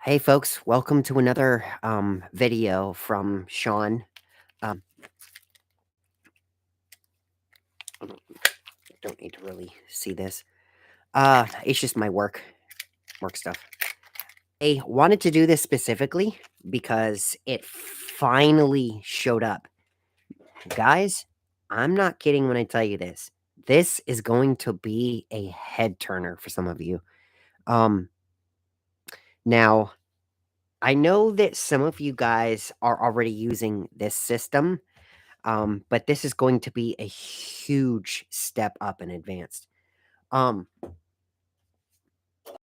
Hey folks, welcome to another video from Sean. Um, I don't need to really see this. It's just my work stuff. I wanted to do this specifically because it finally showed up. Guys, I'm not kidding when I tell you this. This is going to be a head turner for some of you. Um, Now, I know that some of you guys are already using this system. But this is going to be a huge step up in advanced. Um,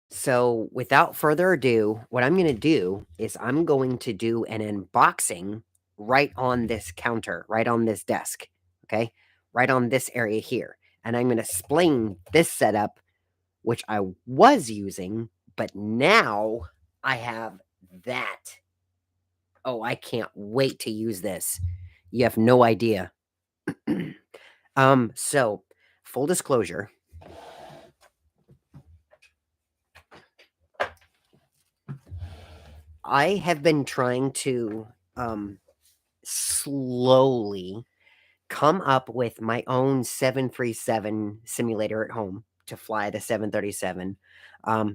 so without further ado, what I'm going to do is I'm going to do an unboxing right on this counter, right on this desk. Okay. Right on this area here. And I'm going to explain this setup, which I was using, but now I have that. Oh, I can't wait to use this. You have no idea. So full disclosure, I have been trying to slowly come up with my own 737 simulator at home to fly the 737.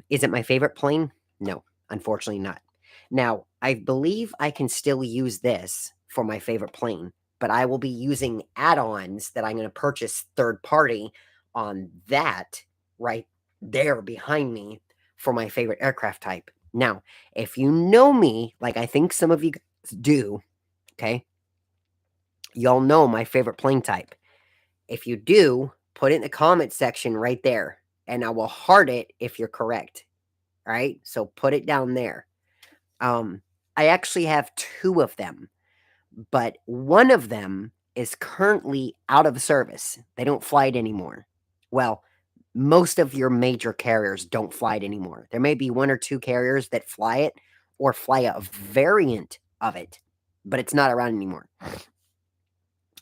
Is it my favorite plane? No, unfortunately not. Now, I believe I can still use this for my favorite plane, but I will be using add-ons that I'm going to purchase third party on that right there behind me for my favorite aircraft type. Now, if you know me, like I think some of you guys do, okay, y'all know my favorite plane type. If you do, put it in the comment section right there, and I will heart it if you're correct. All right, so put it down there. I actually have two of them, but one of them is currently out of service. They don't fly it anymore. Well, most of your major carriers don't fly it anymore. There may be one or two carriers that fly it or fly a variant of it, but it's not around anymore.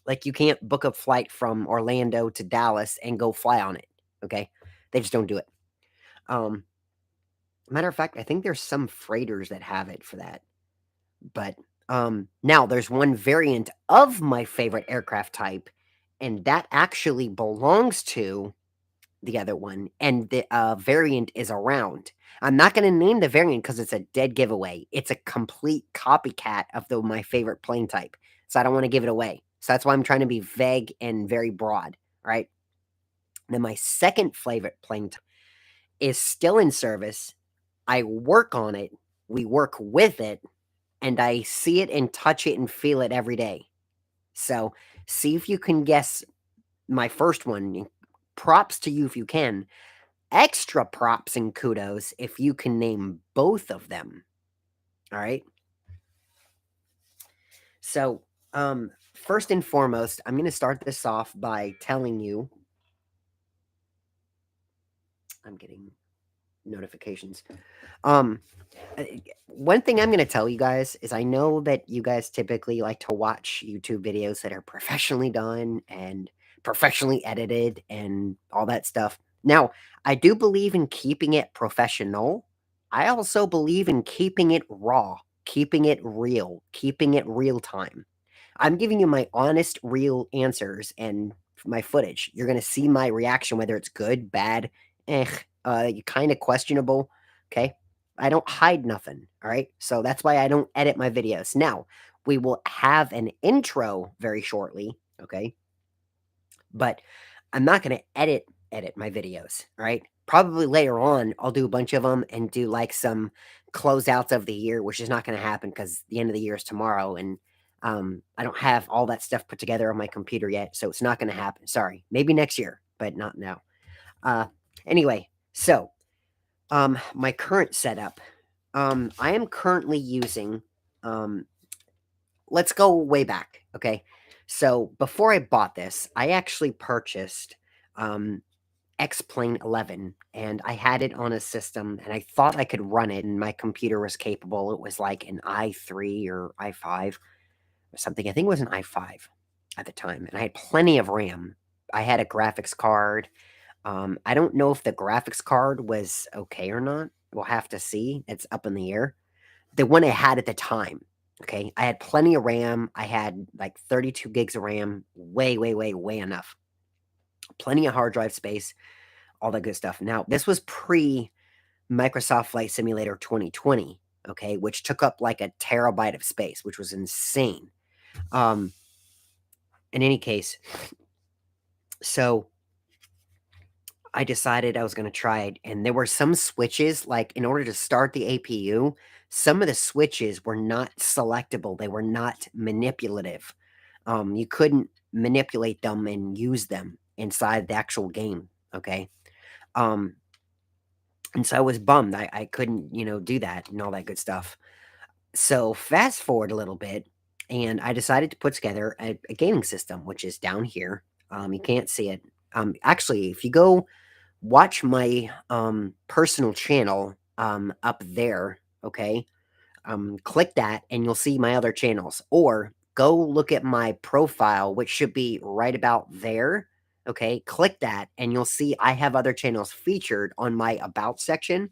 Like, you can't book a flight from Orlando to Dallas and go fly on it, okay? They just don't do it. Matter of fact, I think there's some freighters that have it for that. But, now there's one variant of my favorite aircraft type, and that actually belongs to the other one, and the, variant is around. I'm not gonna name the variant because it's a dead giveaway. It's a complete copycat of my favorite plane type, so I don't wanna give it away. So that's why I'm trying to be vague and very broad, right? Then my second favorite plane type is still in service. I work on it, we work with it, and I see it and touch it and feel it every day. So, see if you can guess my first one. Props to you if you can. Extra props and kudos if you can name both of them. All right. So, first and foremost, I'm going to start this off by telling you. I'm getting notifications. Um, One thing I'm going to tell you guys is I know that you guys typically like to watch YouTube videos that are professionally done and professionally edited and all that stuff. Now, I do believe in keeping it professional. I also believe in keeping it raw, keeping it real time. I'm giving you my honest, real answers and my footage. You're going to see my reaction, whether it's good, bad, kind of questionable. Okay. I don't hide nothing. All right. So that's why I don't edit my videos. Now, we will have an intro very shortly. Okay. But I'm not going to edit my videos. All right. Probably later on, I'll do a bunch of them and do like some closeouts of the year, which is not going to happen because the end of the year is tomorrow. And I don't have all that stuff put together on my computer yet. So it's not going to happen. Sorry. Maybe next year, but not now. Uh, anyway, so my current setup, I am currently using, um, let's go way back. Okay. So before I bought this, I actually purchased, X-Plane 11 and I had it on a system and I thought I could run it and my computer was capable. It was like an i3 or i5 or something. I think it was an i5 at the time and I had plenty of RAM. I had a graphics card. I don't know if the graphics card was okay or not. We'll have to see. It's up in the air. the one I had at the time. Okay, I had plenty of RAM. I had like 32 gigs of RAM, way, way, way, way enough. Plenty of hard drive space, all that good stuff. Now, this was pre Microsoft Flight Simulator 2020, okay, which took up like a terabyte of space, which was insane. Um, in any case, so I decided I was going to try it, and there were some switches, like in order to start the APU, some of the switches were not selectable. They were not manipulative. You couldn't manipulate them and use them inside the actual game. Okay. Um, and so I was bummed. I couldn't, do that and all that good stuff. So fast forward a little bit, and I decided to put together a gaming system, which is down here. You can't see it. Actually, if you go watch my personal channel up there, okay, click that and you'll see my other channels, or go look at my profile, which should be right about there. Okay, click that and you'll see I have other channels featured on my about section,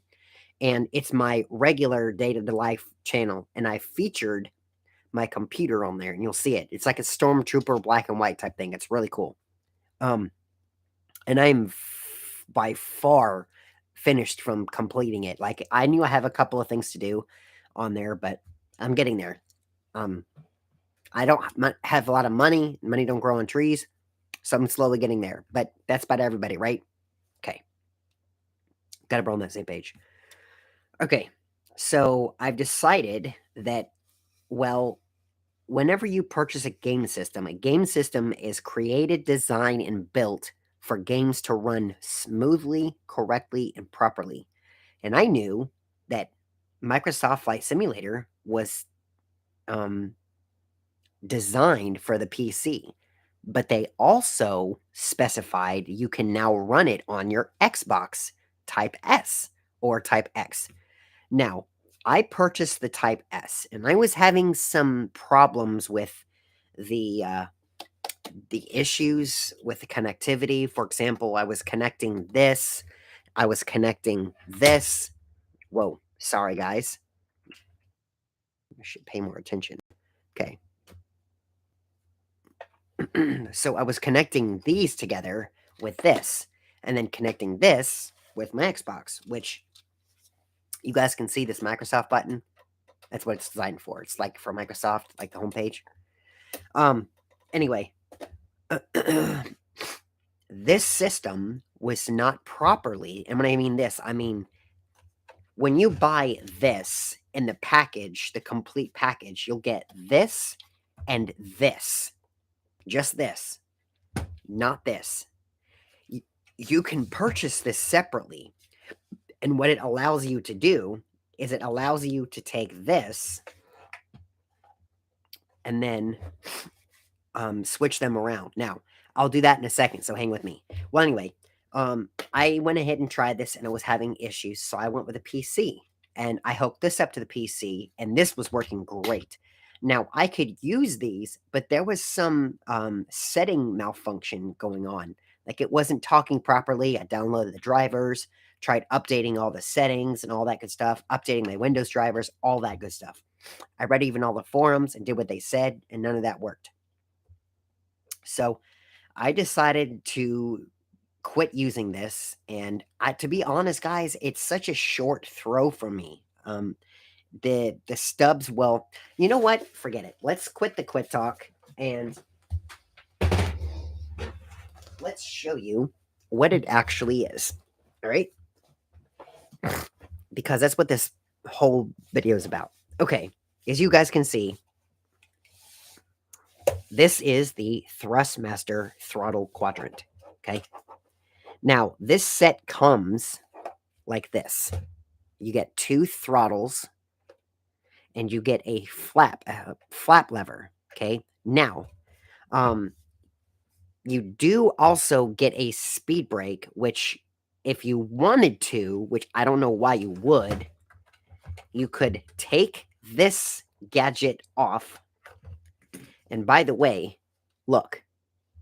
and it's my regular day-to-life channel, and I featured my computer on there, and you'll see it. It's like a Stormtrooper black and white type thing. It's really cool. um and I'm by far finished from completing it. Like, I knew I have a couple of things to do on there, but I'm getting there. Um, I don't have a lot of money. Money don't grow on trees, so I'm slowly getting there. But that's about everybody, right? Okay, gotta be on that same page. Okay, so I've decided that, well, whenever you purchase a game system is created, designed, and built for games to run smoothly, correctly, and properly. And I knew that Microsoft Flight Simulator was um, designed for the PC, but they also specified you can now run it on your Xbox Type S or Type X. Now, I purchased the Type S, and I was having some problems with the uh, the issues with the connectivity. For example, I was connecting this, I was connecting this. Whoa, sorry guys. I should pay more attention. Okay. So I was connecting these together with this, and then connecting this with my Xbox, which you guys can see this Microsoft button. That's what it's designed for. It's like for Microsoft, like the homepage. Anyway, this system was not properly, and when I mean this, I mean when you buy this in the package, the complete package, you'll get this and this. Just this, not this. You can purchase this separately. And what it allows you to do is it allows you to take this and then switch them around. Now, I'll do that in a second, so hang with me. Well, anyway, I went ahead and tried this, and I was having issues, so I went with a PC. And I hooked this up to the PC, and this was working great. Now, I could use these, but there was some setting malfunction going on. Like, it wasn't talking properly. I downloaded the drivers, tried updating all the settings and all that good stuff, updating my Windows drivers, all that good stuff. I read even all the forums and did what they said, and none of that worked. So I decided to quit using this, and to be honest, guys, it's such a short throw for me. The stubs, well, you know what? Forget it. Let's quit the quit talk, and let's show you what it actually is. All right? Because that's what this whole video is about. Okay, as you guys can see, this is the Thrustmaster Throttle Quadrant. Okay. Now, this set comes like this. You get two throttles, and you get a flap lever. Okay. Now, you do also get a speed brake, which, if you wanted to, which I don't know why you would, you could take this gadget off. And by the way, look,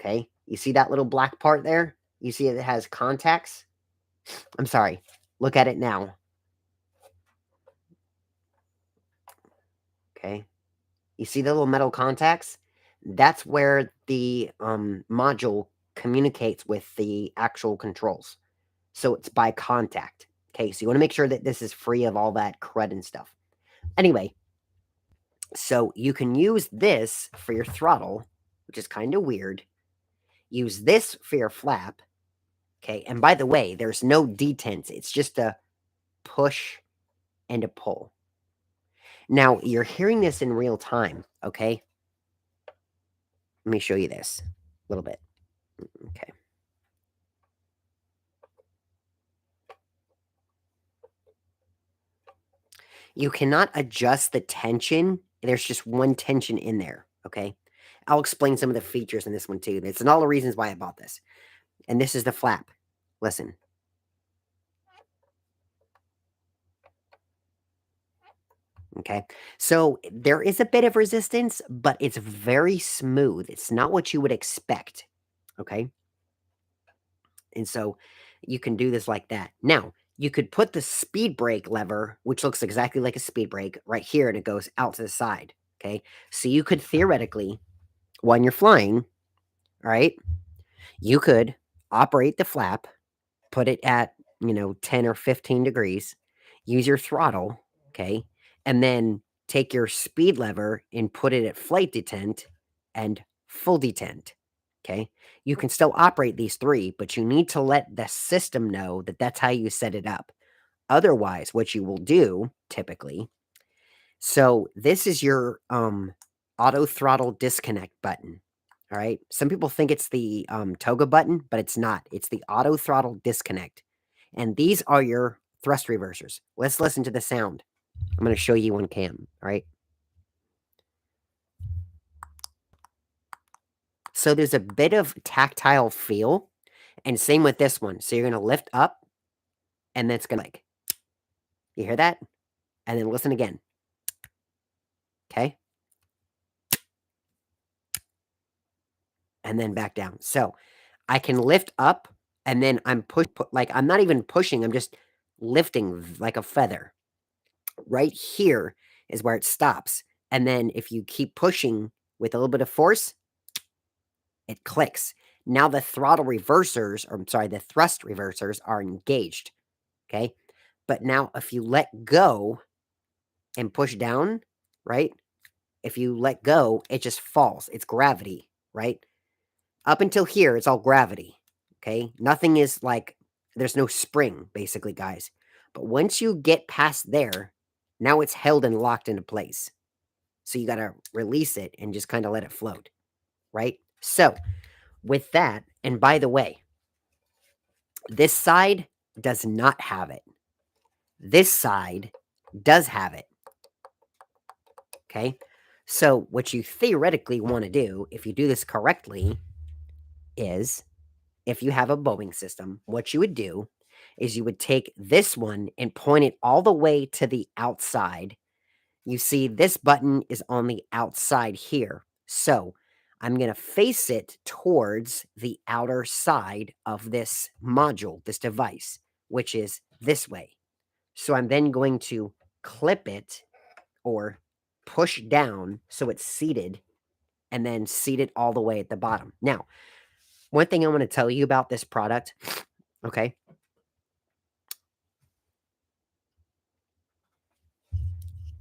okay, you see that little black part there? You see it has contacts? I'm sorry. Look at it now. Okay. You see the little metal contacts? That's where the module communicates with the actual controls. So it's by contact. Okay, so you want to make sure that this is free of all that crud and stuff. Anyway, so you can use this for your throttle, which is kind of weird. Use this for your flap. Okay, and by the way, there's no detents. It's just a push and a pull. Now, you're hearing this in real time, okay? Let me show you this a little bit. Okay. You cannot adjust the tension. There's just one tension in there, okay? I'll explain some of the features in this one too. It's all the reasons why I bought this. And this is the flap. Listen. Okay. So there is a bit of resistance, but it's very smooth. It's not what you would expect. Okay. And so you can do this like that. Now, you could put the speed brake lever, which looks exactly like a speed brake, right here, and it goes out to the side. Okay. So you could theoretically, when you're flying, all right, you could operate the flap, put it at, 10 or 15 degrees, use your throttle, okay, and then take your speed lever and put it at flight detent and full detent, okay? You can still operate these three, but you need to let the system know that that's how you set it up. Otherwise, what you will do typically, so this is your auto throttle disconnect button. All right. Some people think it's the ToGA button, but it's not. It's the auto throttle disconnect. And these are your thrust reversers. Let's listen to the sound. I'm going to show you on cam. All right. So there's a bit of tactile feel, and same with this one. So you're going to lift up, and then it's going to like, you hear that? And then listen again. Okay. And then back down. So I can lift up, and then like I'm not even pushing, I'm just lifting like a feather. Right here is where it stops. And then if you keep pushing with a little bit of force, it clicks. Now the throttle reversers, or I'm sorry, the thrust reversers are engaged. Okay. But now if you let go and push down, right? If you let go, it just falls. It's gravity, right? Up until here, it's all gravity. Okay. Nothing is like, there's no spring, basically, guys. But once you get past there, now it's held and locked into place. So you got to release it and just kind of let it float, right? So with that, and by the way, this side does not have it. This side does have it. Okay. So what you theoretically want to do, if you do this correctly, is if you have a Boeing system, what you would do is you would take this one and point it all the way to the outside. You see, this button is on the outside here. So I'm going to face it towards the outer side of this module, this device, which is this way. So I'm then going to clip it or push down so it's seated and then seat it all the way at the bottom. Now, one thing I want to tell you about this product, okay?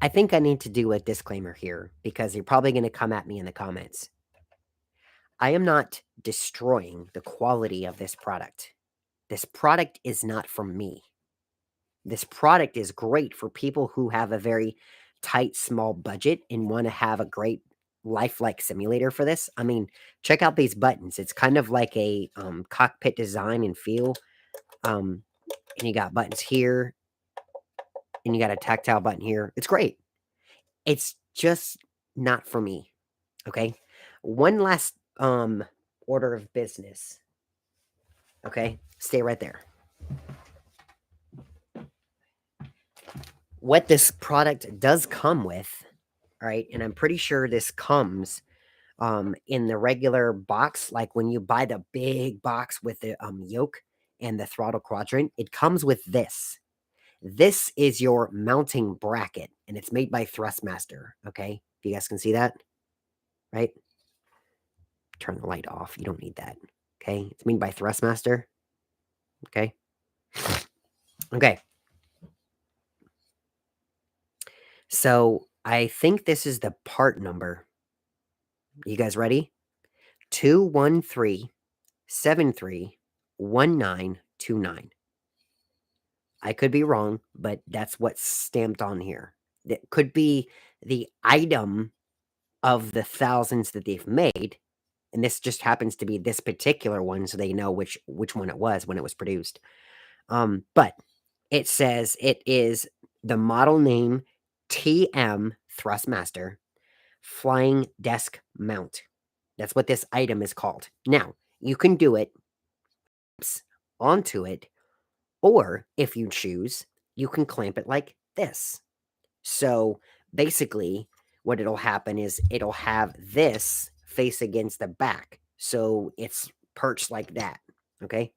I think I need to do a disclaimer here because you're probably going to come at me in the comments. I am not destroying the quality of this product. This product is not for me. This product is great for people who have a very tight, small budget and want to have a great lifelike simulator for this. I mean, check out these buttons. It's kind of like a cockpit design and feel. And you got buttons here, and you got a tactile button here. It's great. It's just not for me. Okay. One last order of business. Okay. Stay right there. What this product does come with, all right, and I'm pretty sure this comes in the regular box, like when you buy the big box with the yoke and the throttle quadrant, it comes with this. This is your mounting bracket, and it's made by Thrustmaster, okay? If you guys can see that, right? Turn the light off. You don't need that, okay? It's made by Thrustmaster, okay? Okay. So I think this is the part number. You guys ready? 213731929. I could be wrong, but that's what's stamped on here. It could be the item of the thousands that they've made, and this just happens to be this particular one, so they know which one it was when it was produced. But it says it is the model name TM Thrustmaster Flying Desk Mount. That's what this item is called. Now, you can do it onto it, or if you choose, you can clamp it like this. So basically, what it'll happen is it'll have this face against the back. So it's perched like that. Okay.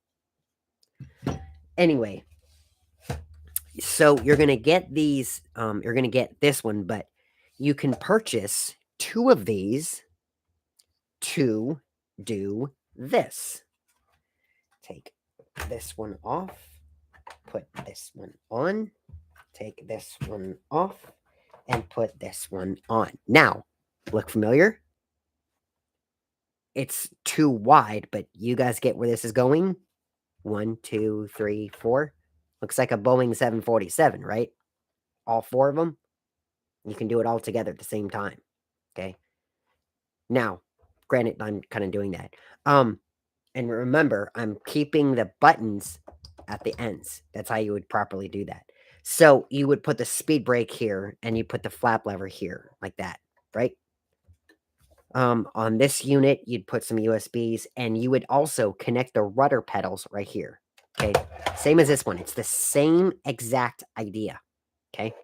Anyway, so you're going to get these, you're going to get this one, but you can purchase 2 of these to do this. Take this one off, put this one on, take this one off, and put this one on. Now, look familiar? It's too wide, but you guys get where this is going? 1, 2, 3, 4. Looks like a Boeing 747, right? All 4 of them. You can do it all together at the same time. Okay. Now, granted, I'm kind of doing that. And remember, I'm keeping the buttons at the ends. That's how you would properly do that. So you would put the speed brake here, and you put the flap lever here, like that, right? On this unit, you'd put some USBs, and you would also connect the rudder pedals right here. Okay, same as this one. It's the same exact idea. Okay,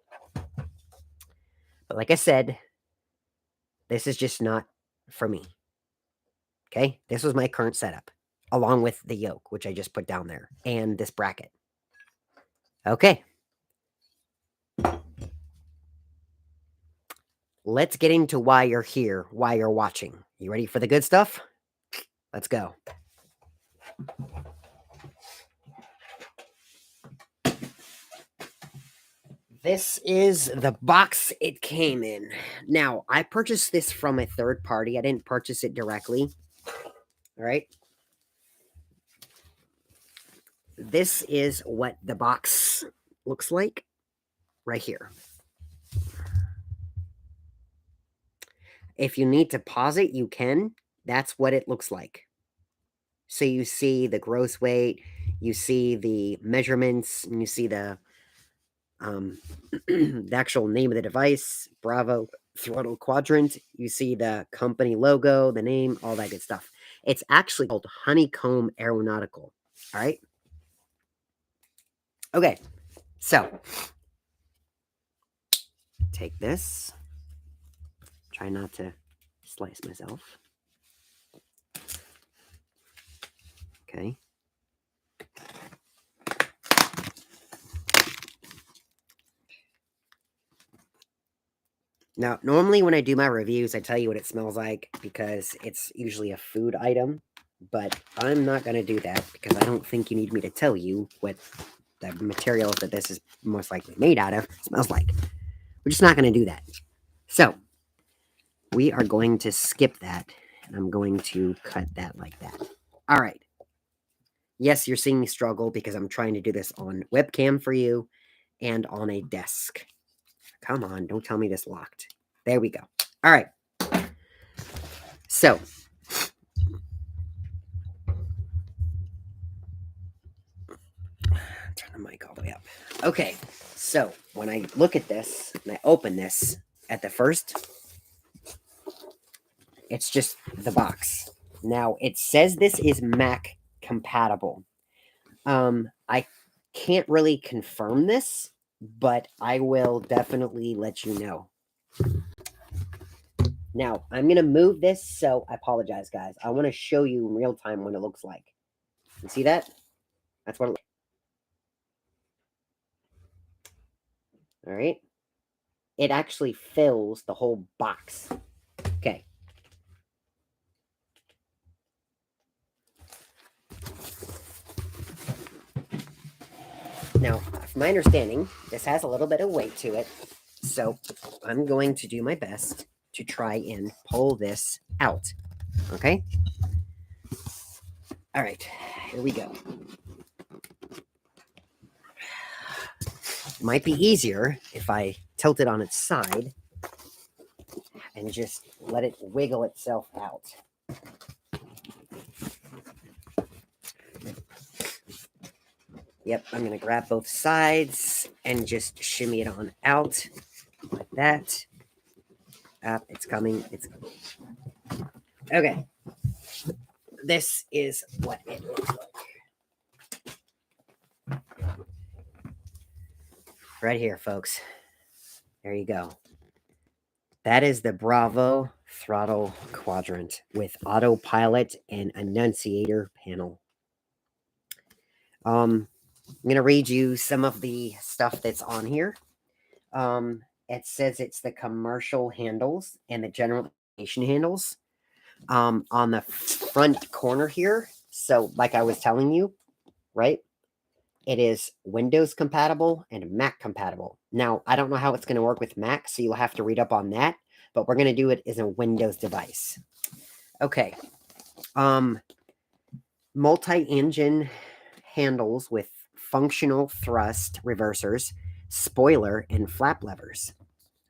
but like I said, this is just not for me. Okay, this was my current setup, along with the yoke, which I just put down there, and this bracket. Okay. Let's get into why you're here, why you're watching. You ready for the good stuff? Let's go. This is the box it came in. Now, I purchased this from a third party. I didn't purchase it directly. All right. This is what the box looks like right here. If you need to pause it, you can. That's what it looks like. So you see the gross weight, you see the measurements, and you see the the actual name of the device, Bravo Throttle Quadrant. You see the company logo, the name, all that good stuff. It's actually called HoneyComb Aeronautical. All right. Okay. So take this. Try not to slice myself. Okay. Now, normally when I do my reviews, I tell you what it smells like because it's usually a food item, but I'm not going to do that because I don't think you need me to tell you what the materials that this is most likely made out of smells like. We're just not going to do that. So, we are going to skip that, and I'm going to cut that like that. All right. Yes, you're seeing me struggle because I'm trying to do this on webcam for you and on a desk. Come on, don't tell me this locked. There we go. All right. So, turn the mic all the way up. Okay, so when I look at this and I open this at the first, it's just the box. Now, it says this is Mac compatible. I can't really confirm this, but I will definitely let you know. Now, I'm going to move this, so I apologize, guys. I want to show you in real time what it looks like. You see that? That's what it looks like. All right. It actually fills the whole box. Okay. Now, from my understanding, this has a little bit of weight to it. So I'm going to do my best to try and pull this out. Okay? All right. Here we go. It might be easier if I tilt it on its side and just let it wiggle itself out. Yep, I'm going to grab both sides and just shimmy it on out like that. It's coming. It's okay. This is what it looks like. Right here, folks. There you go. That is the Bravo Throttle Quadrant with autopilot and annunciator panel. I'm going to read you some of the stuff that's on here. It says it's the commercial handles and the general aviation handles on the front corner here. So, like I was telling you, right? It is Windows compatible and Mac compatible. Now, I don't know how it's going to work with Mac, so you'll have to read up on that. But we're going to do it as a Windows device. Okay. Multi-engine handles with functional thrust reversers, spoiler, and flap levers.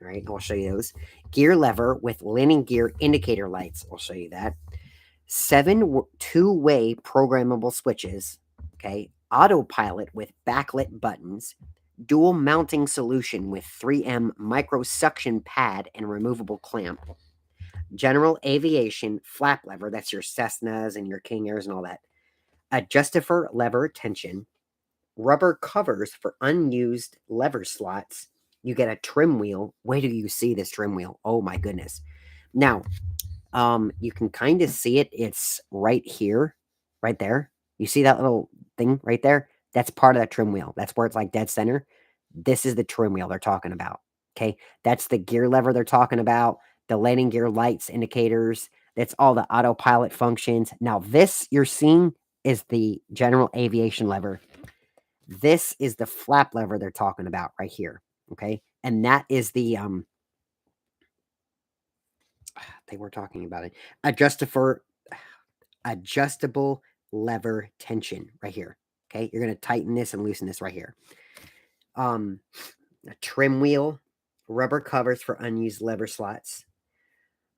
All right, I'll show you those. Gear lever with landing gear indicator lights. I'll show you that. 7 two-way programmable switches. Okay. Autopilot with backlit buttons. Dual mounting solution with 3M micro suction pad and removable clamp. General aviation flap lever. That's your Cessnas and your King Airs and all that. Adjuster lever tension. Rubber covers for unused lever slots. You get a trim wheel. Wait till you see this trim wheel. Oh my goodness. Now, you can kind of see it. It's right here, right there. You see that little thing right there? That's part of that trim wheel. That's where it's like dead center. This is the trim wheel they're talking about. Okay. That's the gear lever they're talking about. The landing gear lights, indicators. That's all the autopilot functions. Now, this you're seeing is the general aviation lever. This is the flap lever they're talking about right here. Okay. And that is the they were talking about it. Adjustable lever tension right here. Okay. You're going to tighten this and loosen this right here. A trim wheel, rubber covers for unused lever slots.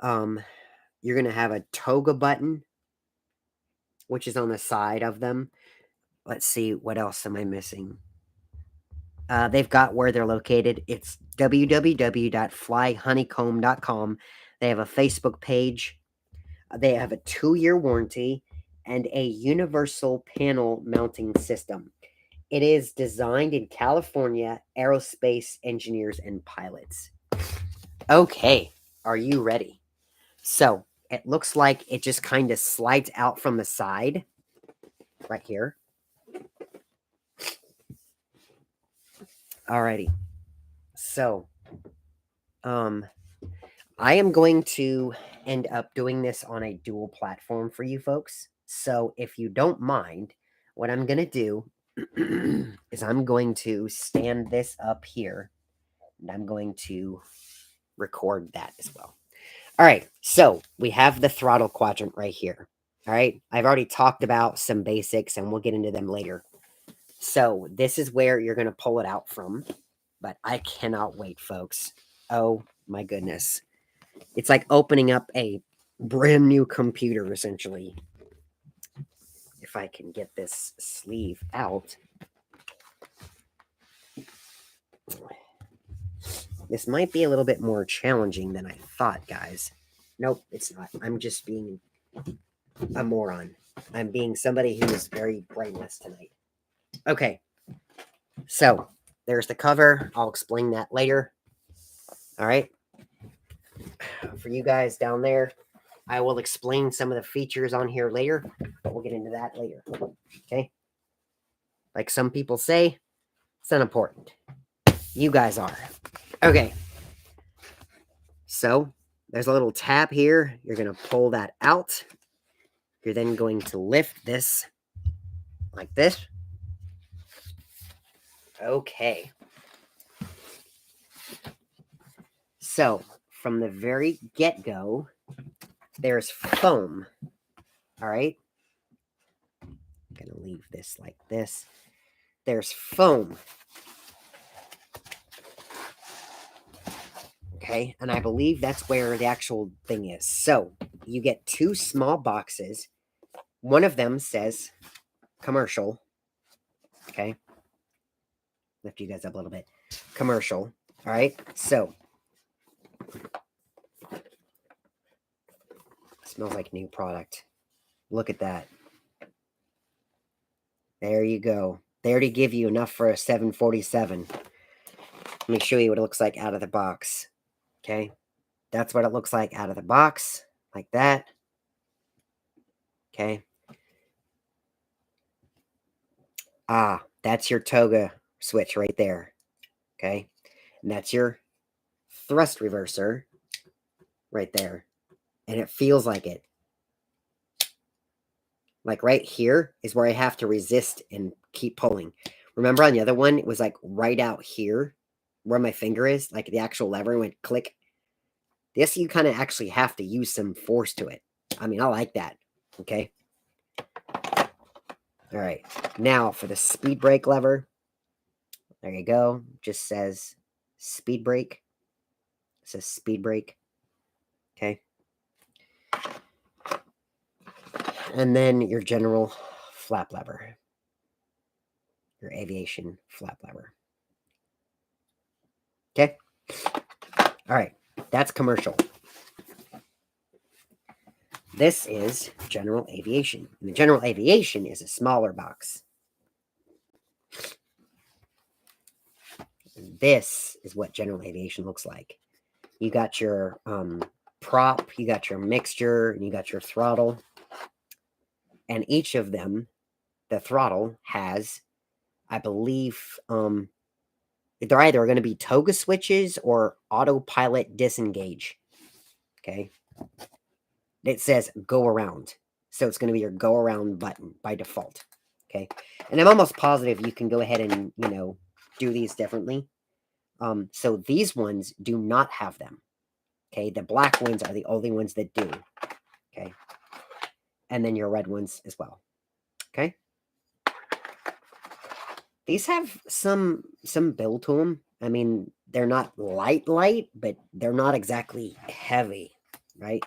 You're going to have a ToGA button, which is on the side of them. Let's see, what else am I missing? They've got where they're located. It's www.flyhoneycomb.com. They have a Facebook page. They have a 2-year warranty and a universal panel mounting system. It is designed in California, aerospace engineers and pilots. Okay, are you ready? So it looks like it just kind of slides out from the side right here. Alrighty. So, I am going to end up doing this on a dual platform for you folks. So if you don't mind, what I'm going to do is I'm going to stand this up here and I'm going to record that as well. All right. So we have the throttle quadrant right here. All right. I've already talked about some basics and we'll get into them later. So this is where you're going to pull it out from, but I cannot wait, folks. Oh my goodness. It's like opening up a brand new computer, essentially. If I can get this sleeve out. This might be a little bit more challenging than I thought, guys. Nope, it's not. I'm just being a moron. I'm being somebody who is very brainless tonight. Okay, so there's the cover. I'll explain that later. All right. For you guys down there, I will explain some of the features on here later, but we'll get into that later. Okay. Like some people say, it's not important. You guys are. Okay. So there's a little tab here. You're going to pull that out. You're then going to lift this like this. Okay. So from the very get-go, there's foam. All right. I'm going to leave this like this. There's foam. Okay. And I believe that's where the actual thing is. So you get 2 small boxes. One of them says commercial. Okay. Lift you guys up a little bit. Commercial. All right. So smells like new product. Look at that. There you go. They already give you enough for a 747. Let me show you what it looks like out of the box. Okay. That's what it looks like out of the box. Like that. Okay. Ah, that's your ToGA switch right there. Okay. And that's your thrust reverser right there. And it feels like it. Like right here is where I have to resist and keep pulling. Remember on the other one, it was like right out here where my finger is, like the actual lever went click. This, you kind of actually have to use some force to it. I mean, I like that. Okay. All right. Now for the speed brake lever. There you go. Just says speed brake. It says speed brake. Okay. And then your general flap lever. Your aviation flap lever. Okay. All right. That's commercial. This is general aviation. And the general aviation is a smaller box. And this is what general aviation looks like. You got your prop, you got your mixture, and you got your throttle. And each of them, the throttle has, I believe, they're either going to be ToGA switches or autopilot disengage. Okay. It says go around. So it's going to be your go around button by default. Okay. And I'm almost positive you can go ahead and, do these differently. So these ones do not have them. Okay. The black ones are the only ones that do. Okay. And then your red ones as well. Okay. These have some build to them. I mean, they're not light, but they're not exactly heavy, right?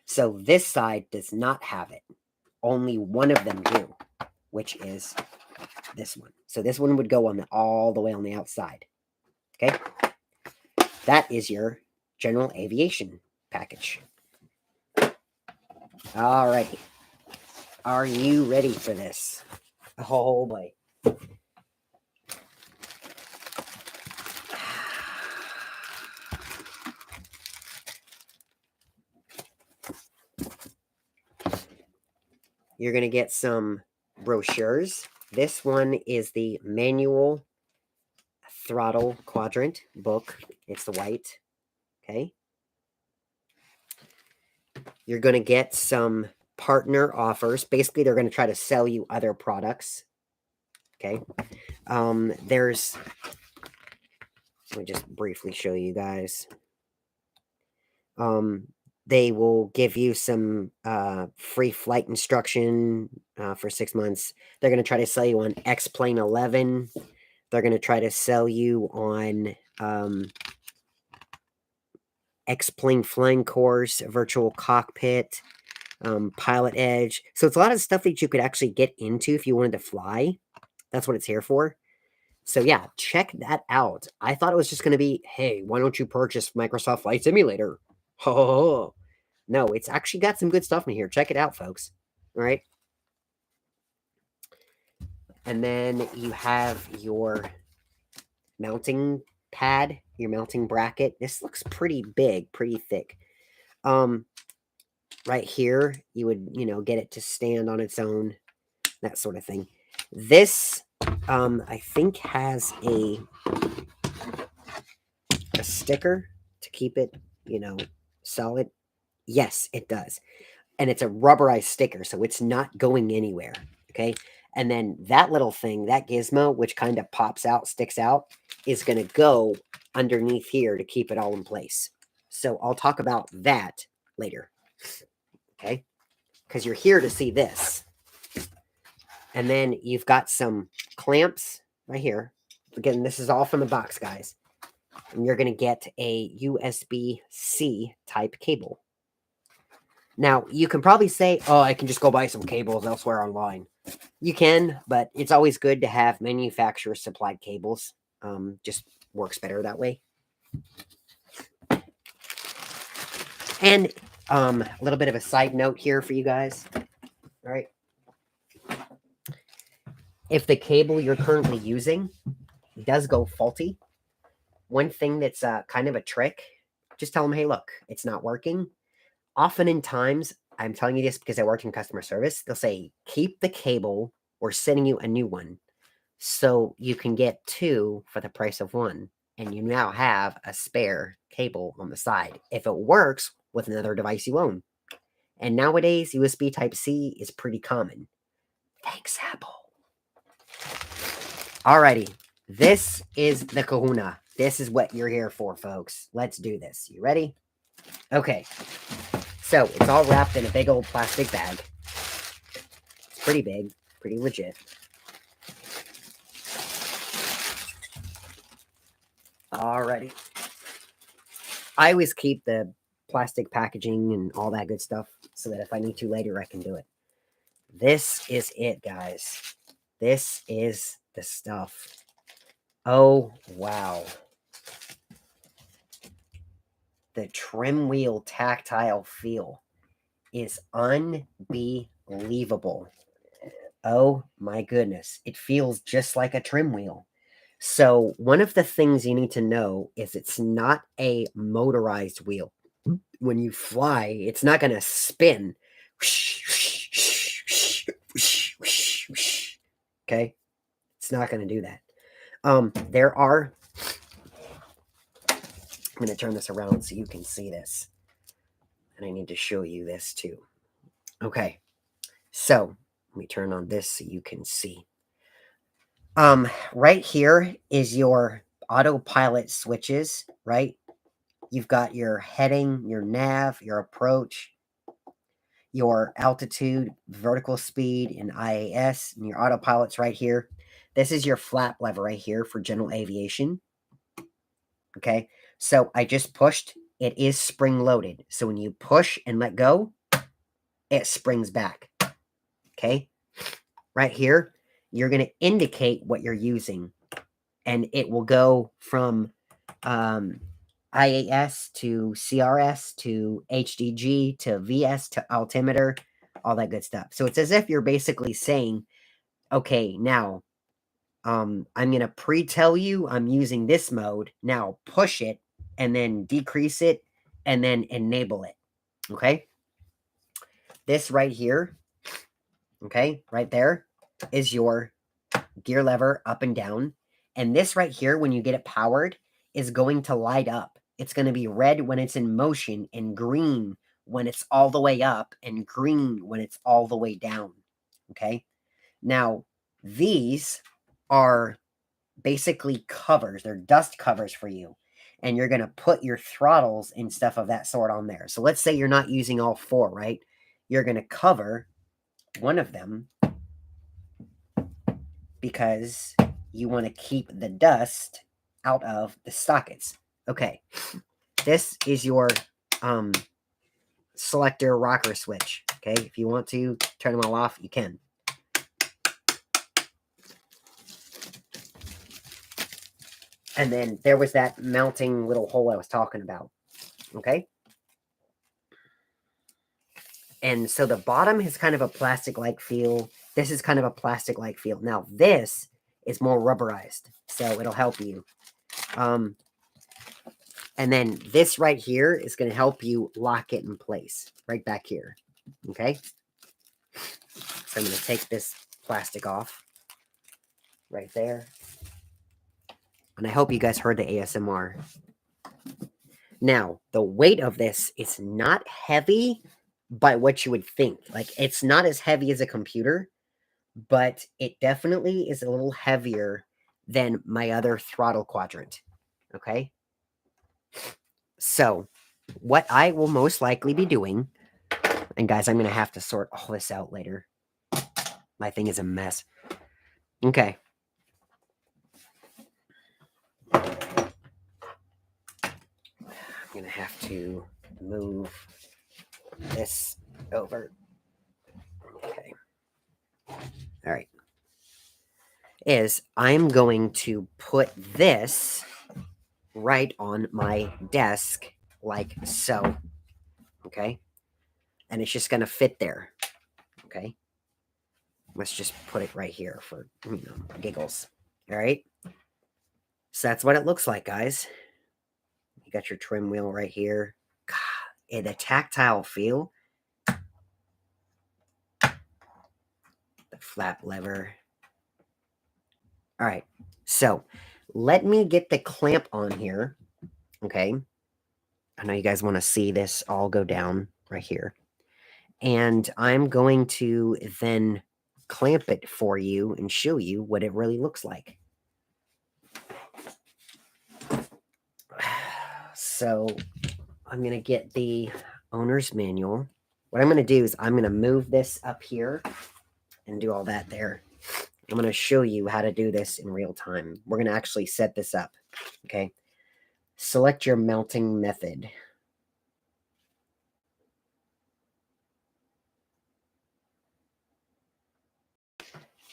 So this side does not have it. Only one of them do, which is this one. So this one would go on all the way on the outside. Okay. That is your general aviation package. All righty. Are you ready for this? Oh boy. You're going to get some brochures. This one is the manual throttle quadrant book. It's the white. Okay. You're going to get some partner offers. Basically, they're going to try to sell you other products. Okay. Let me just briefly show you guys. They will give you some free flight instruction for 6 months. They're going to try to sell you on X-Plane 11. They're going to try to sell you on X-Plane flying course, virtual cockpit, pilot edge. So it's a lot of stuff that you could actually get into if you wanted to fly. That's what it's here for. So yeah, check that out. I thought it was just going to be, hey, why don't you purchase Microsoft Flight Simulator? Oh, no, it's actually got some good stuff in here. Check it out, folks. All right. And then you have your mounting pad, your mounting bracket. This looks pretty big, pretty thick. Right here, you would, get it to stand on its own, that sort of thing. This, I think has a sticker to keep it, solid. Yes, it does. And it's a rubberized sticker, so it's not going anywhere. Okay. And then that little thing, that gizmo, which kind of pops out, sticks out, is going to go underneath here to keep it all in place. So I'll talk about that later. Okay. Because you're here to see this. And then you've got some clamps right here. Again, this is all from the box, guys. And you're going to get a USB-C type cable. Now, you can probably say, oh, I can just go buy some cables elsewhere online. You can, but it's always good to have manufacturer supplied cables. Just works better that way. And a little bit of a side note here for you guys. All right. If the cable you're currently using does go faulty, one thing that's kind of a trick, just tell them, hey, look, it's not working. Often in times, I'm telling you this because I worked in customer service, they'll say, keep the cable, we're sending you a new one. So you can get two for the price of one. And you now have a spare cable on the side if it works with another device you own. And nowadays, USB Type-C is pretty common. Thanks, Apple. Alrighty, this is the kahuna. This is what you're here for, folks. Let's do this. You ready? Okay. So it's all wrapped in a big old plastic bag. It's pretty big, pretty legit. Alrighty. I always keep the plastic packaging and all that good stuff so that if I need to later, I can do it. This is it, guys. This is the stuff. Oh, wow. The trim wheel tactile feel is unbelievable. Oh my goodness. It feels just like a trim wheel. So one of the things you need to know is it's not a motorized wheel. When you fly, it's not going to spin. Okay? It's not going to do that. There are... I'm going to turn this around so you can see this. And I need to show you this too. Okay. So, let me turn on this so you can see. Right here is your autopilot switches, right? You've got your heading, your nav, your approach, your altitude, vertical speed, and IAS, and your autopilot's right here. This is your flap lever right here for general aviation. Okay, so I just pushed. It is spring loaded. So when you push and let go, it springs back. Okay, right here, you're going to indicate what you're using. And it will go from IAS to CRS to HDG to VS to altimeter, all that good stuff. So it's as if you're basically saying, okay, now I'm going to pre-tell you I'm using this mode. Now push it and then decrease it and then enable it. Okay. This right here, okay, right there is your gear lever up and down. And this right here, when you get it powered, is going to light up. It's going to be red when it's in motion and green when it's all the way up and green when it's all the way down. Okay. Now, these are basically covers. They're dust covers for you. And you're going to put your throttles and stuff of that sort on there. So let's say you're not using all four, right? You're going to cover one of them because you want to keep the dust out of the sockets. Okay, this is your selector rocker switch. Okay, if you want to turn them all off, you can. And then there was that mounting little hole I was talking about. Okay. And so the bottom is kind of a plastic-like feel. This is kind of a plastic-like feel. Now this is more rubberized, so it'll help you. And then this right here is going to help you lock it in place right back here. Okay. So I'm going to take this plastic off. right there. And I hope you guys heard the ASMR. Now, the weight of this is not heavy by what you would think. Like, it's not as heavy as a computer, but it definitely is a little heavier than my other throttle quadrant. Okay? So, what I will most likely be doing, and guys, I'm going to have to sort all this out later. My thing is a mess. Okay. I'm going to have to move this over. Okay. All right. I'm going to put this right on my desk like so. Okay. And it's just going to fit there. Okay. Let's just put it right here for, giggles. All right. So that's what it looks like, guys. You got your trim wheel right here. God, and the tactile feel. The flap lever. All right. So let me get the clamp on here. Okay. I know you guys want to see this all go down right here. And I'm going to then clamp it for you and show you what it really looks like. So I'm going to get the owner's manual. What I'm going to do is I'm going to move this up here and do all that there. I'm going to show you how to do this in real time. We're going to actually set this up. Okay. Select your mounting method.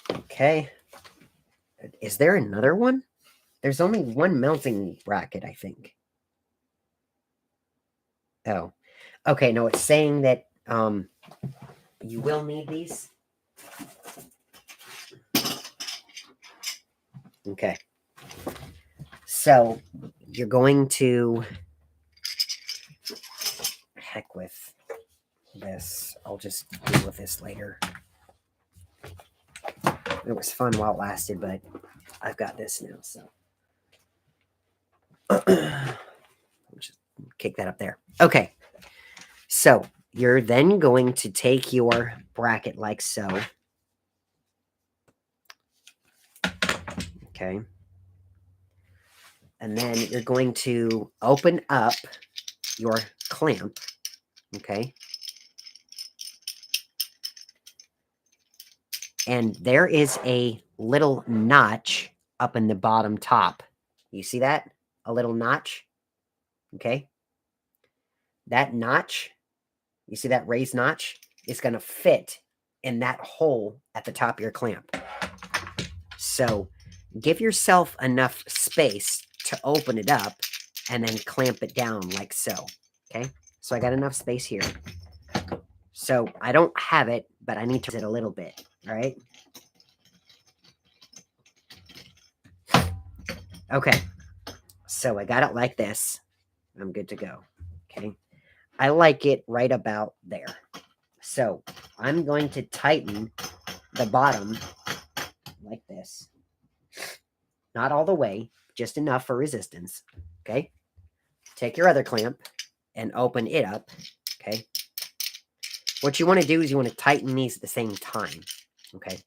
Okay. Is there another one? There's only one mounting bracket, I think. Oh. Okay, no, it's saying that you will need these. Okay. So you're going to heck with this. I'll just deal with this later. It was fun while it lasted, but I've got this now, so just kick that up there. Okay. So you're then going to take your bracket like so. Okay. And then you're going to open up your clamp. Okay. And there is a little notch up in the bottom top. You see that? A little notch. Okay. That notch, you see that raised notch? Is going to fit in that hole at the top of your clamp. So give yourself enough space to open it up and then clamp it down like so. Okay. So I got enough space here. So I don't have it, but I need to use it a little bit. All right. Okay. So I got it like this. I'm good to go. Okay. I like it right about there. So I'm going to tighten the bottom like this. Not all the way, just enough for resistance. Okay. Take your other clamp and open it up. Okay. What you want to do is you want to tighten these at the same time. Okay.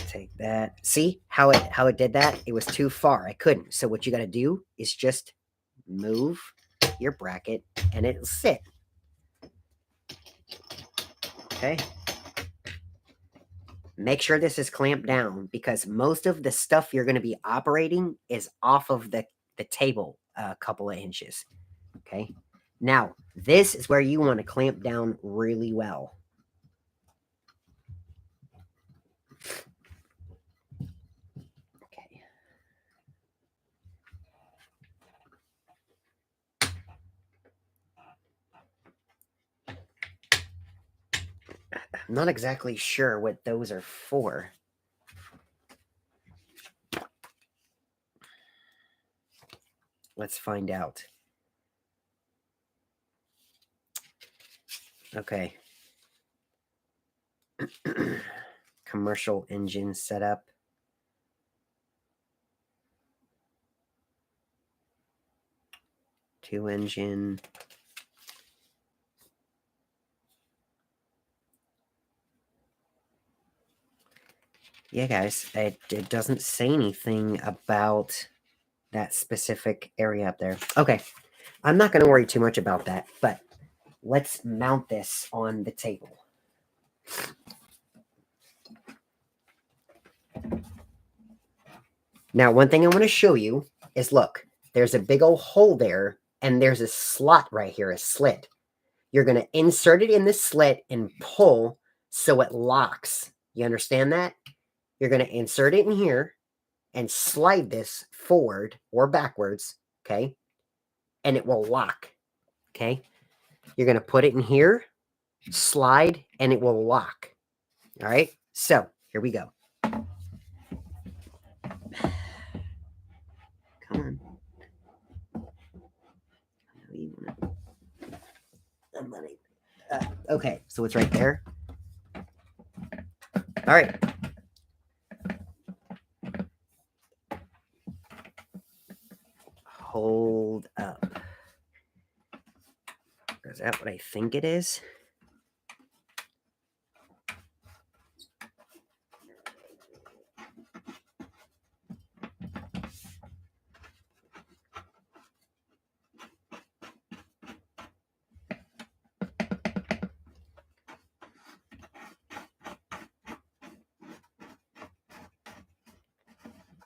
Take that. See how it did that? It was too far. I couldn't. So what you got to do is just move your bracket and it'll sit. Okay. Make sure this is clamped down because most of the stuff you're going to be operating is off of the table a couple of inches. Okay. Now, this is where you want to clamp down really well. Okay. I'm not exactly sure what those are for. Let's find out. Okay. Commercial engine setup. Two engine. Yeah, guys, it doesn't say anything about that specific area up there. Okay, I'm not going to worry too much about that, but let's mount this on the table. Now, one thing I want to show you is, look, there's a big old hole there, and there's a slot right here, a slit. You're going to insert it in the slit and pull so it locks. You understand that? You're going to insert it in here and slide this forward or backwards, okay? And it will lock, okay? You're going to put it in here, slide, and it will lock. All right? So, here we go. Come on. Okay, so it's right there. All right. Hold up. Is that what I think it is?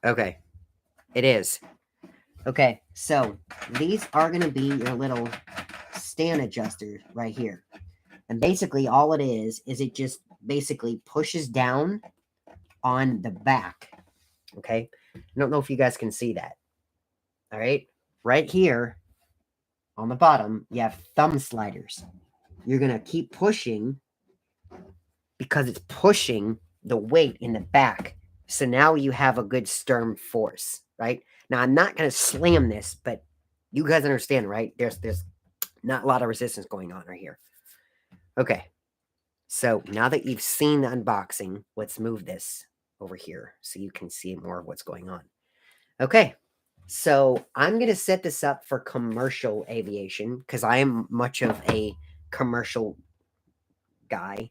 Okay, it is. Okay, so these are going to be your little stand adjuster right here. And basically all it is it just basically pushes down on the back. Okay, I don't know if you guys can see that. All right, right here on the bottom, you have thumb sliders. You're going to keep pushing because it's pushing the weight in the back. So now you have a good stern force, right? Now, I'm not going to slam this, but you guys understand, right? There's not a lot of resistance going on right here. Okay. So now that you've seen the unboxing, let's move this over here so you can see more of what's going on. Okay. So I'm going to set this up for commercial aviation because I am much of a commercial guy.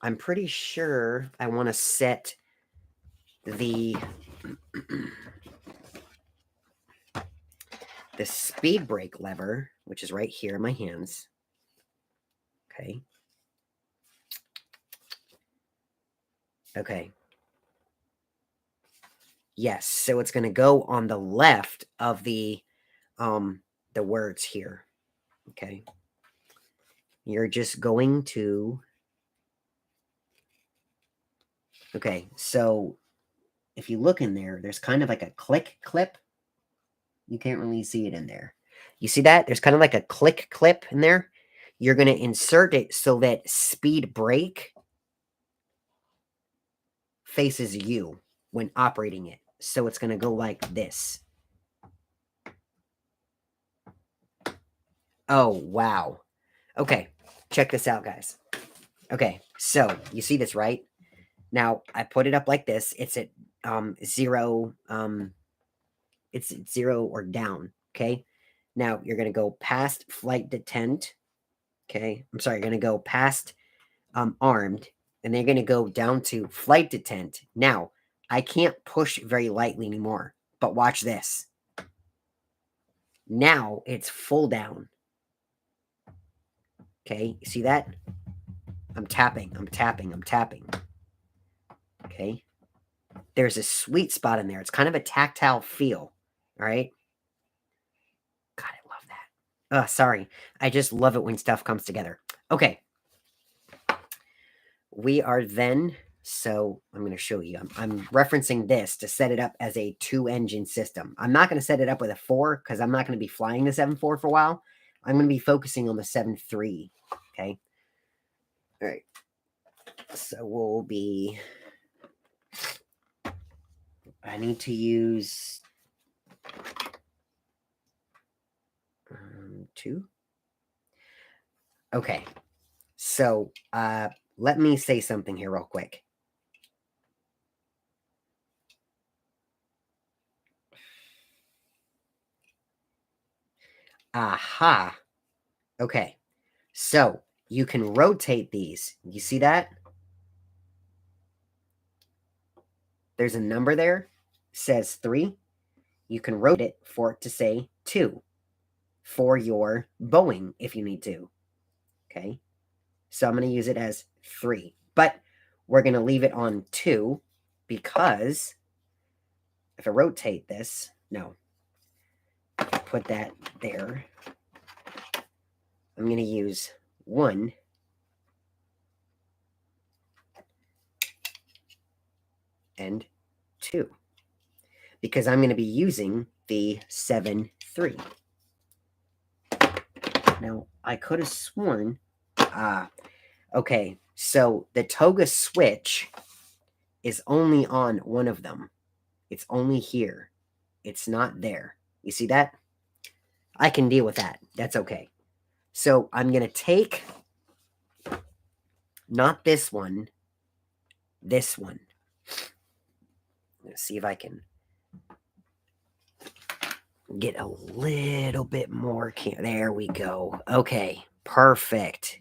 I'm pretty sure I want to set the speed brake lever, which is right here in my hands. Okay. Okay. Yes, so it's going to go on the left of the words here. Okay. You're just going to Okay, so if you look in there, there's kind of like a click clip. You can't really see it in there. You see that? There's kind of like a click clip in there. You're going to insert it so that speed brake faces you when operating it. So it's going to go like this. Oh, wow. Okay, check this out, guys. Okay, so you see this, right? Now, I put it up like this. It's at 0, it's at 0 or down, okay? Now, you're going to go past flight detent, okay? I'm sorry, you're going to go past armed, and they're going to go down to flight detent. Now, I can't push very lightly anymore, but watch this. Now, it's full down. Okay, you see that? I'm tapping, I'm tapping, I'm tapping. Okay. There's a sweet spot in there. It's kind of a tactile feel. All right. God, I love that. Sorry. I just love it when stuff comes together. Okay. We are then, so I'm going to show you. I'm referencing this to set it up as a 2-engine system. I'm not going to set it up with a 4 because I'm not going to be flying the 7.4 for a while. I'm going to be focusing on the 7.3. Okay. All right. So we'll be, I need to use 2. Okay. So, let me say something here real quick. Aha. Okay. So, you can rotate these. You see that? There's a number there. Says 3. You can rotate it for it to say 2 for your bowing if you need to. Okay. So I'm going to use it as 3. But we're going to leave it on 2 because if I rotate this, no. If I put that there, I'm going to use 1 and 2 because I'm going to be using the 7-3. Now, I could have sworn, okay, so the ToGA switch is only on one of them. It's only here. It's not there. You see that? I can deal with that. That's okay. So I'm going to take, not this one, this one. Let's see if I can get a little bit more. There we go. Okay, perfect.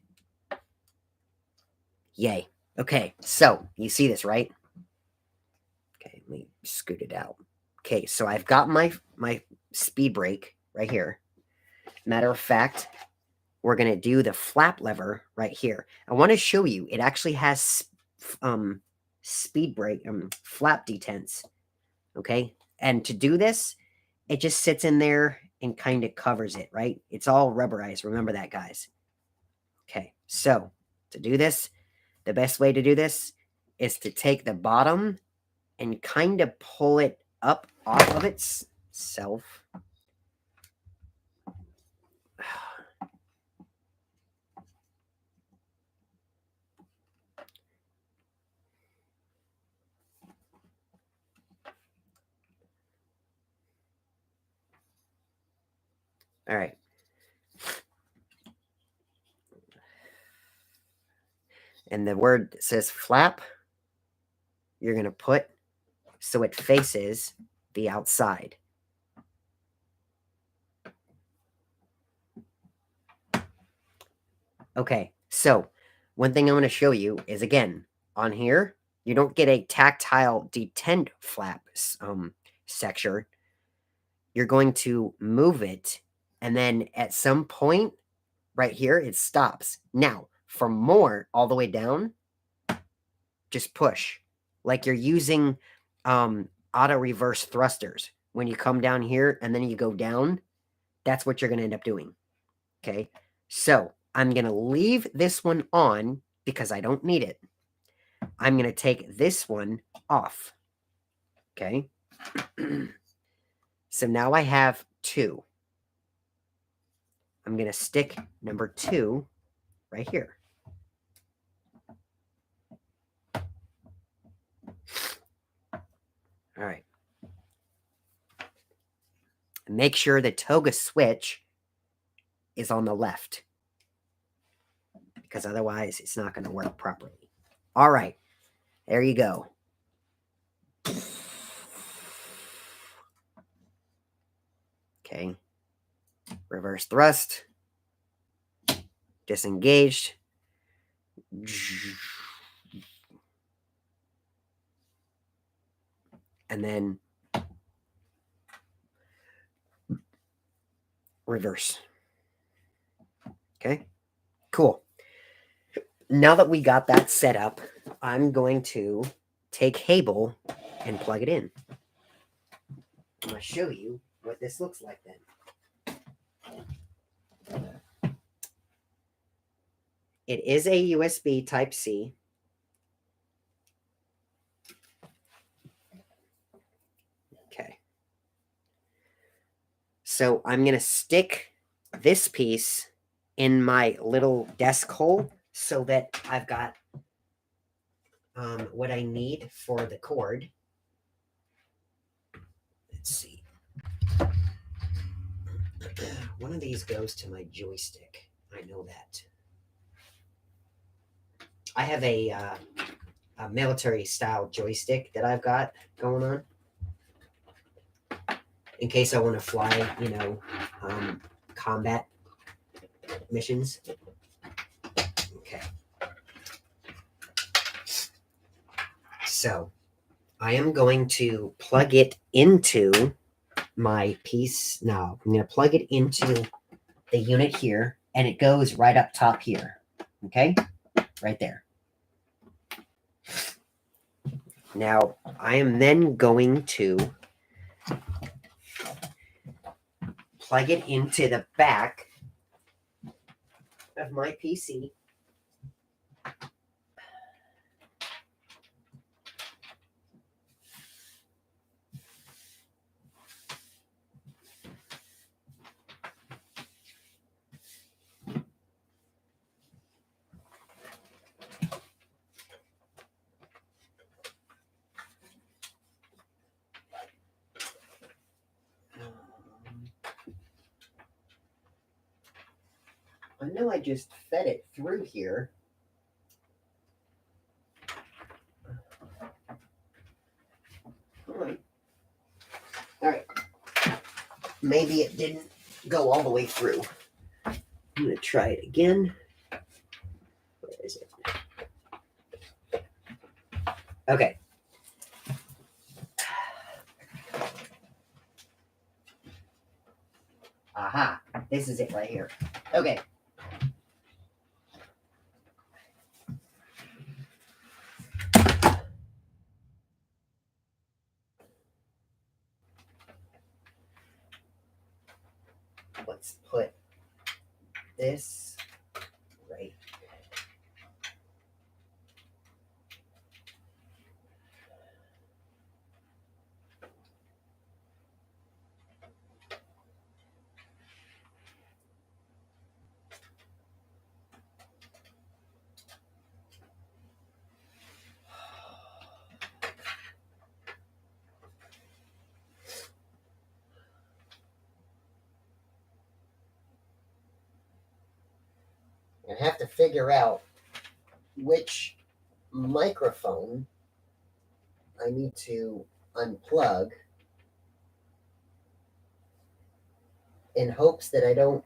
Yay. Okay, so you see this, right? Okay, let me scoot it out. Okay, so I've got my speed brake right here. Matter of fact, we're going to do the flap lever right here. I want to show you, it actually has speed brake, flap detents. Okay, and to do this, it just sits in there and kind of covers it, right? It's all rubberized. Remember that, guys. Okay, so to do this, the best way to do this is to take the bottom and kind of pull it up off of itself. All right. And the word says flap, you're going to put so it faces the outside. Okay, so one thing I want to show you is, again, on here, you don't get a tactile detent flap sector. You're going to move it, and then at some point right here, it stops. Now, for more all the way down, just push. Like you're using auto reverse thrusters. When you come down here and then you go down, that's what you're going to end up doing. Okay, so I'm going to leave this one on because I don't need it. I'm going to take this one off. Okay, so now I have 2. I'm going to stick number 2 right here. All right. Make sure the ToGA switch is on the left because otherwise it's not going to work properly. All right. There you go. Okay. Reverse thrust. Disengaged. And then reverse. Okay, cool. Now that we got that set up, I'm going to take Hable and plug it in. I'm going to show you what this looks like then. It is a USB Type-C. Okay. So I'm going to stick this piece in my little desk hole so that I've got what I need for the cord. Let's see. One of these goes to my joystick. I know that. I have a military style joystick that I've got going on in case I want to fly, combat missions. Okay. So I am going to plug it into my piece. Now I'm going to plug it into the unit here, and it goes right up top here. Okay? Right there. Now I am then going to plug it into the back of my PC. I know I just fed it through here. All right. Maybe it didn't go all the way through. I'm going to try it again. Where is it? Okay. Aha. This is it right here. Okay. Let's put this right. I have to figure out which microphone I need to unplug in hopes that I don't